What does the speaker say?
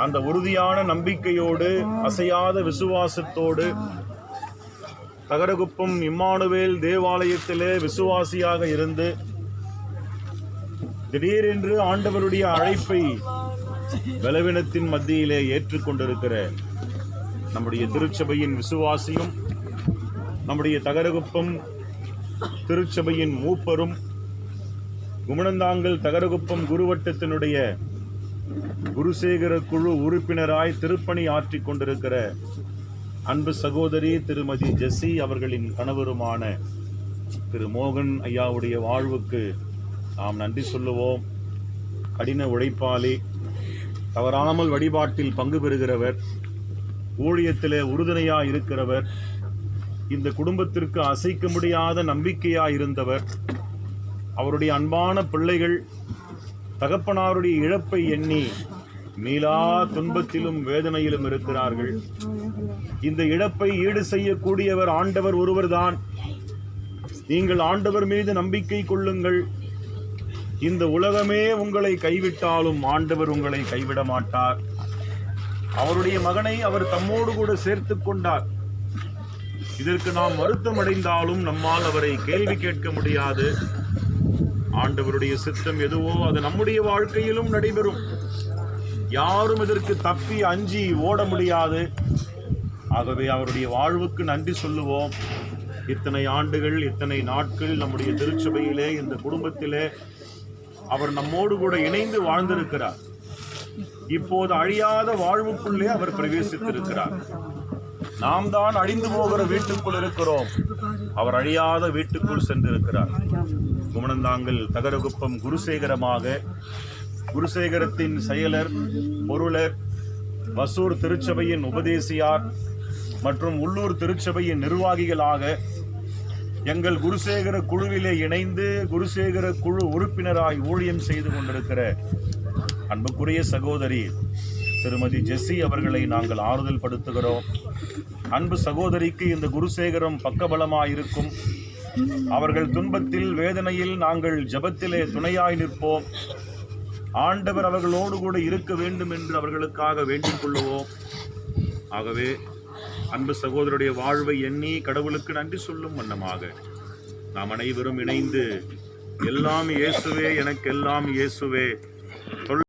அந்த உறுதியான நம்பிக்கையோடு அசையாத விசுவாசத்தோடு தகரகுப்பம் இம்மானுவேல் தேவாலயத்திலே விசுவாசியாக இருந்து திடீரென்று ஆண்டவருடைய அழைப்பை பலவீனத்தின் மத்தியிலே ஏற்றுக்கொண்டிருக்கிற நம்முடைய திருச்சபையின் விசுவாசியும் நம்முடைய தகரகுப்பம் திருச்சபையின் மூப்பரும் குமணந்தாங்கல் தகரகுப்பம் குருவட்டத்தினுடைய குருசேகர குழு உறுப்பினராய் திருப்பணி ஆற்றிக் கொண்டிருக்கிற அன்பு சகோதரி திருமதி ஜெஸ்ஸி அவர்களின் கணவருமான திரு மோகன் ஐயாவுடைய வாழ்வுக்கு நாம் நன்றி சொல்லுவோம். கடின உழைப்பாளி, தவறாமல் வழிபாட்டில் பங்கு பெறுகிறவர், ஊழியத்திலே உறுதுணையாய் இருக்கிறவர், இந்த குடும்பத்திற்கு அசைக்க முடியாத நம்பிக்கையாய் இருந்தவர். அவருடைய அன்பான பிள்ளைகள் தகப்பனாருடைய இழப்பை எண்ணி மீளா துன்பத்திலும் வேதனையிலும் இருக்கிறார்கள். இந்த இழப்பை ஈடு செய்யக்கூடியவர் ஆண்டவர் ஒருவர்தான். நீங்கள் ஆண்டவர் மீது நம்பிக்கை கொள்ளுங்கள். இந்த உலகமே உங்களை கைவிட்டாலும் ஆண்டவர் உங்களை கைவிட மாட்டார். அவருடைய மகனை அவர் தம்மோடு கூட சேர்த்து கொண்டார். இதற்கு நாம் வருத்தம் அடைந்தாலும் நம்மால் அவரை கேள்வி கேட்க முடியாது. ஆண்டவருடைய சித்தம் எதுவோ அது நம்முடைய வாழ்க்கையிலும் நடைபெறும். யாரும் இதற்கு தப்பி அஞ்சி ஓட முடியாது. ஆகவே அவருடைய வாழ்வுக்கு நன்றி சொல்லுவோம். இத்தனை ஆண்டுகள், இத்தனை நாட்கள் நம்முடைய திருச்சபையிலே, இந்த குடும்பத்திலே அவர் நம்மோடு கூட இணைந்து வாழ்ந்திருக்கிறார். இப்போது அழியாத வாழ்வுக்குள்ளே அவர் பிரவேசித்திருக்கிறார். நாம் தான் அழிந்து போகிற வீட்டுக்குள் இருக்கிறோம். அவர் அழியாத வீட்டுக்குள் சென்றிருக்கிறார். குமணந்தாங்கல் தகரகுப்பம் குருசேகரமாக, குருசேகரத்தின் செயலர், பொருளர், வசூர் திருச்சபையின் உபதேசியார் மற்றும் உள்ளூர் திருச்சபையின் நிர்வாகிகளாக எங்கள் குருசேகர குழுவிலே இணைந்து குருசேகர குழு உறுப்பினராய் ஊழியம் செய்து கொண்டிருக்கிற அன்புக்குரிய சகோதரி திருமதி ஜெஸ்ஸி அவர்களை நாங்கள் ஆறுதல் படுத்துகிறோம். அன்பு சகோதரிக்கு இந்த குருசேகரம் பக்கபலமாயிருக்கும். அவர்கள் துன்பத்தில், வேதனையில் நாங்கள் ஜெபத்திலே துணையாய் நிற்போம். ஆண்டவர் அவர்களோடு கூட இருக்க வேண்டும் என்று அவர்களுக்காக வேண்டிக் கொள்ளுவோம். ஆகவே அன்பு சகோதரருடைய வாழ்வை எண்ணி கடவுளுக்கு நன்றி சொல்லும் வண்ணமாக நாம் அனைவரும் இணைந்து எல்லாம் இயேசுவே, எனக்கு எல்லாம் இயேசுவே